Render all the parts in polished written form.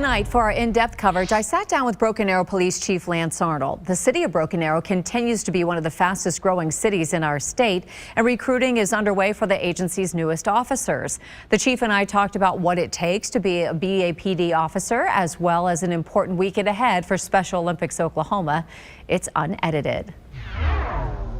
Tonight, for our in-depth coverage, I sat down with Broken Arrow Police Chief Lance Arnold. The city of Broken Arrow continues to be one of the fastest growing cities in our state, and recruiting is underway for the agency's newest officers. The chief and I talked about what it takes to be a BAPD officer, as well as an important weekend ahead for Special Olympics Oklahoma. It's unedited.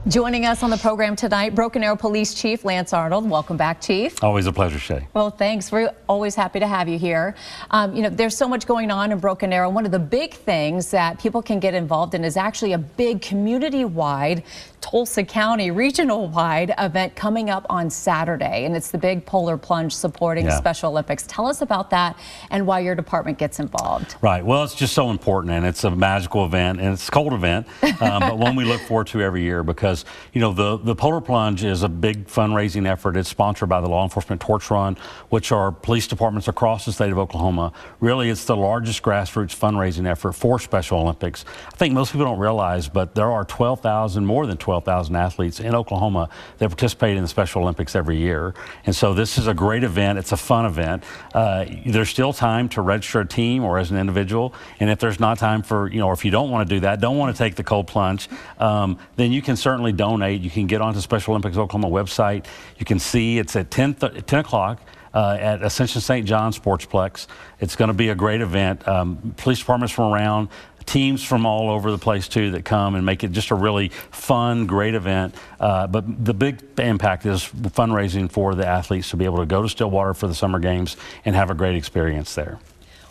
Joining us on the program tonight, Broken Arrow Police Chief Lance Arnold. Welcome back, Chief. Always a pleasure, Shae. Well, thanks. We're always happy to have you here. There's so much going on in Broken Arrow. One of the big things that people can get involved in is actually a big community-wide, Tulsa County regional-wide event coming up on Saturday, and it's the big Polar Plunge supporting Special Olympics. Tell us about that and why your department gets involved. Right. Well, it's just so important, and it's a magical event, and it's a cold event, but one we look forward to every year because the Polar Plunge is a big fundraising effort. It's sponsored by the Law Enforcement Torch Run, which are police departments across the state of Oklahoma. Really, it's the largest grassroots fundraising effort for Special Olympics. I think most people don't realize, but there are more than 12,000 athletes in Oklahoma that participate in the Special Olympics every year. And so this is a great event. It's a fun event. There's still time to register a team or as an individual. And if there's not time for, or if you don't want to do that, don't want to take the cold plunge, then you can certainly donate. You can get onto Special Olympics Oklahoma website. You can see it's at 10 o'clock at Ascension St. John Sportsplex. It's going to be a great event. Police departments from around, teams from all over the place too that come and make it just a really fun, great event. But the big impact is fundraising for the athletes to be able to go to Stillwater for the Summer Games and have a great experience there.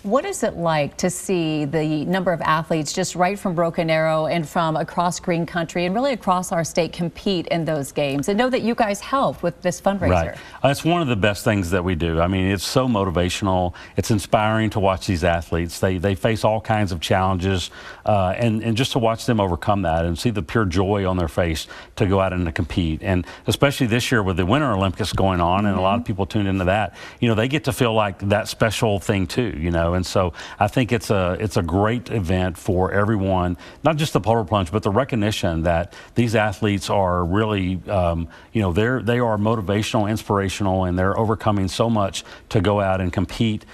What is it like to see the number of athletes just right from Broken Arrow and from across Green Country and really across our state compete in those games, and know that you guys help with this fundraiser? Right. It's one of the best things that we do. I mean, it's so motivational. It's inspiring to watch these athletes. They face all kinds of challenges, and just to watch them overcome that and see the pure joy on their face to go out and to compete. And especially this year with the Winter Olympics going on, and a lot of people tuned into that, they get to feel like that special thing too, and so I think it's a great event for everyone, not just the Polar Plunge, but the recognition that these athletes are really, they are motivational, inspirational, and they're overcoming so much to go out and compete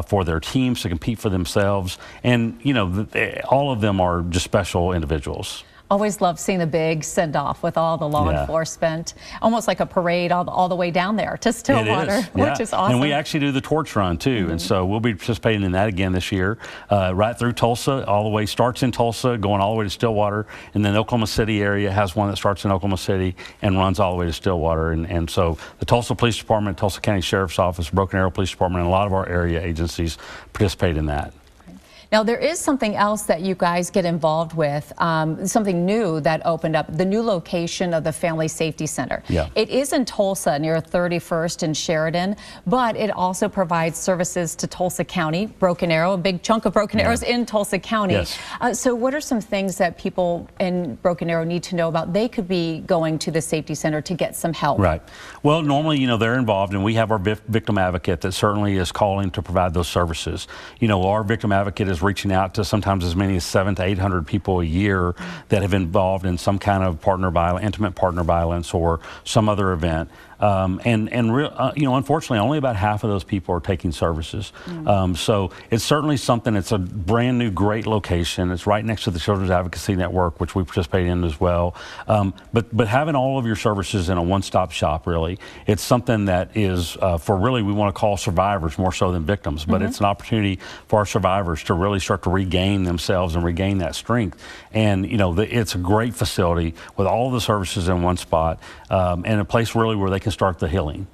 for their teams, to compete for themselves. And, all of them are just special individuals. Always love seeing the big send-off with all the law enforcement, almost like a parade all the way down there to Stillwater, which is awesome. And we actually do the torch run too, and so we'll be participating in that again this year, right through Tulsa, all the way, starts in Tulsa, going all the way to Stillwater, and then the Oklahoma City area has one that starts in Oklahoma City and runs all the way to Stillwater. And so the Tulsa Police Department, Tulsa County Sheriff's Office, Broken Arrow Police Department, and a lot of our area agencies participate in that. Now, there is something else that you guys get involved with, something new that opened up, the new location of the Family Safety Center. Yeah. It is in Tulsa near 31st and Sheridan, but it also provides services to Tulsa County, Broken Arrow, a big chunk of Broken Arrow is in Tulsa County. Yes. So what are some things that people in Broken Arrow need to know about? They could be going to the safety center to get some help. Right. Well, normally, they're involved, and we have our victim advocate that certainly is calling to provide those services. Our victim advocate is reaching out to sometimes as many as 700 to 800 people a year that have involved in some kind of intimate partner violence or some other event. Unfortunately, only about half of those people are taking services. So it's certainly something. It's a brand new, great location. It's right next to the Children's Advocacy Network, which we participate in as well. But having all of your services in a one-stop shop, really, it's something that is for really, we want to call survivors more so than victims. But it's an opportunity for our survivors to really start to regain themselves and regain that strength. And it's a great facility with all of the services in one spot, and a place really where they can start the healing.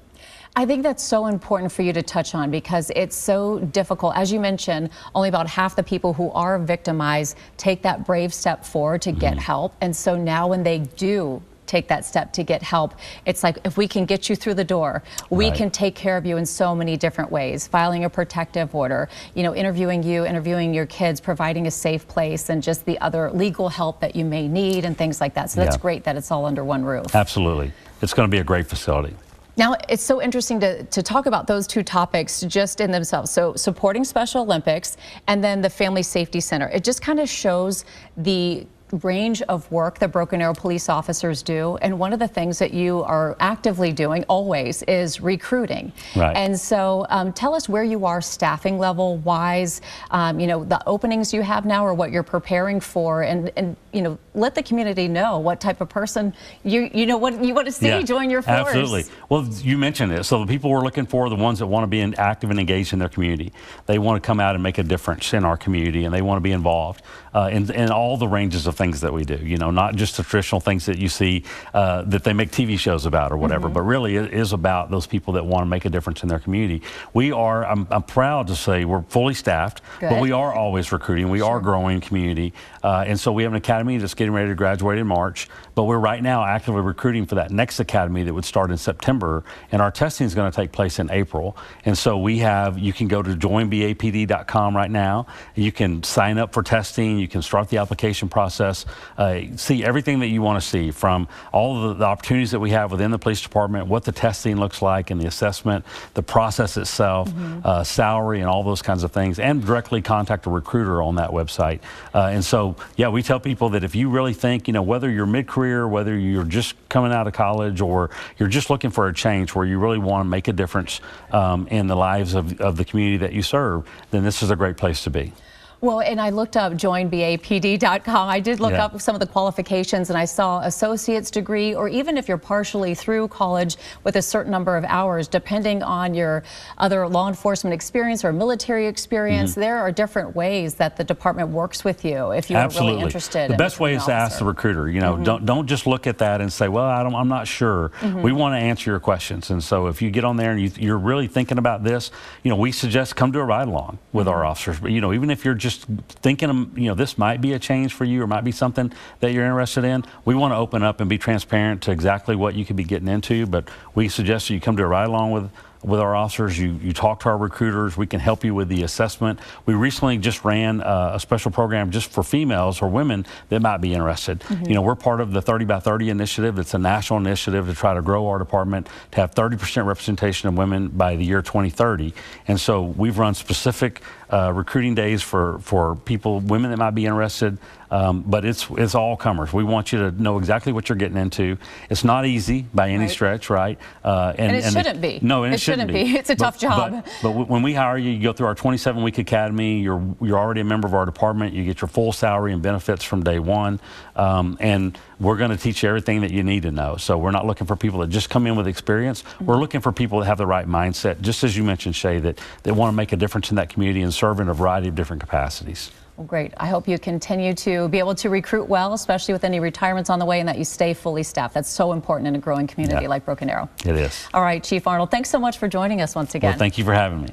I think that's so important for you to touch on because it's so difficult. As you mentioned, only about half the people who are victimized take that brave step forward to get help. And so now when they do take that step to get help, it's like, if we can get you through the door, we can take care of you in so many different ways. Filing a protective order, interviewing you, interviewing your kids, providing a safe place, and just the other legal help that you may need and things like that. So that's great that it's all under one roof. Absolutely. It's going to be a great facility. Now, it's so interesting to talk about those two topics just in themselves. So supporting Special Olympics and then the Family Safety Center. It just kind of shows the range of work that Broken Arrow police officers do, and one of the things that you are actively doing always is recruiting. Right. And so tell us where you are staffing level wise, you know, the openings you have now or what you're preparing for, and you know, let the community know what type of person you know what you want to see join your force. Absolutely. Well, you mentioned it. So the people we're looking for are the ones that want to be active and engaged in their community. They want to come out and make a difference in our community, and they want to be involved in all the ranges of things that we do. You know, not just the traditional things that you see that they make TV shows about or whatever, but really it is about those people that want to make a difference in their community. We are, I'm proud to say, we're fully staffed, but we are always recruiting. We are growing community. And so we have an academy that's getting ready to graduate in March, but we're right now actively recruiting for that next academy that would start in September, and our testing is going to take place in April. And so we have, you can go to joinbapd.com right now, and you can sign up for testing, you can start the application process, see everything that you want to see, from all of the opportunities that we have within the police department, what the testing looks like and the assessment, the process itself, salary and all those kinds of things, and directly contact a recruiter on that website. And so, yeah, we tell people that if you really think, you know, whether you're mid-career, whether you're just coming out of college, or you're just looking for a change where you really want to make a difference in the lives of the community that you serve, then this is a great place to be. Well, and I looked up joinbapd.com. I did look up some of the qualifications, and I saw associate's degree, or even if you're partially through college with a certain number of hours, depending on your other law enforcement experience or military experience, there are different ways that the department works with you if you're really interested. The best way is to ask the recruiter. You know, don't just look at that and say, well, I'm not sure. We want to answer your questions. And so if you get on there and you're really thinking about this, you know, we suggest come to a ride along with our officers. But, you know, even if you're just thinking, you know, this might be a change for you or might be something that you're interested in, we want to open up and be transparent to exactly what you could be getting into. But we suggest that you come to a ride along with our officers, you talk to our recruiters, we can help you with the assessment. We recently just ran a special program just for females or women that might be interested. You know, we're part of the 30 by 30 initiative. It's a national initiative to try to grow our department to have 30% representation of women by the year 2030. And so we've run specific recruiting days for people, women that might be interested, but it's all comers. We want you to know exactly what you're getting into. It's not easy by any stretch, right? And it shouldn't be. No, and it shouldn't be. It's a tough job. But when we hire you, you go through our 27-week academy. You're already a member of our department. You get your full salary and benefits from day one, and we're going to teach you everything that you need to know. So we're not looking for people that just come in with experience. We're looking for people that have the right mindset, just as you mentioned, Shae, that want to make a difference in that community and serve in a variety of different capacities. Well, great. I hope you continue to be able to recruit well, especially with any retirements on the way, and that you stay fully staffed. That's so important in a growing community like Broken Arrow. It is. All right, Chief Arnold, thanks so much for joining us once again. Well, thank you for having me.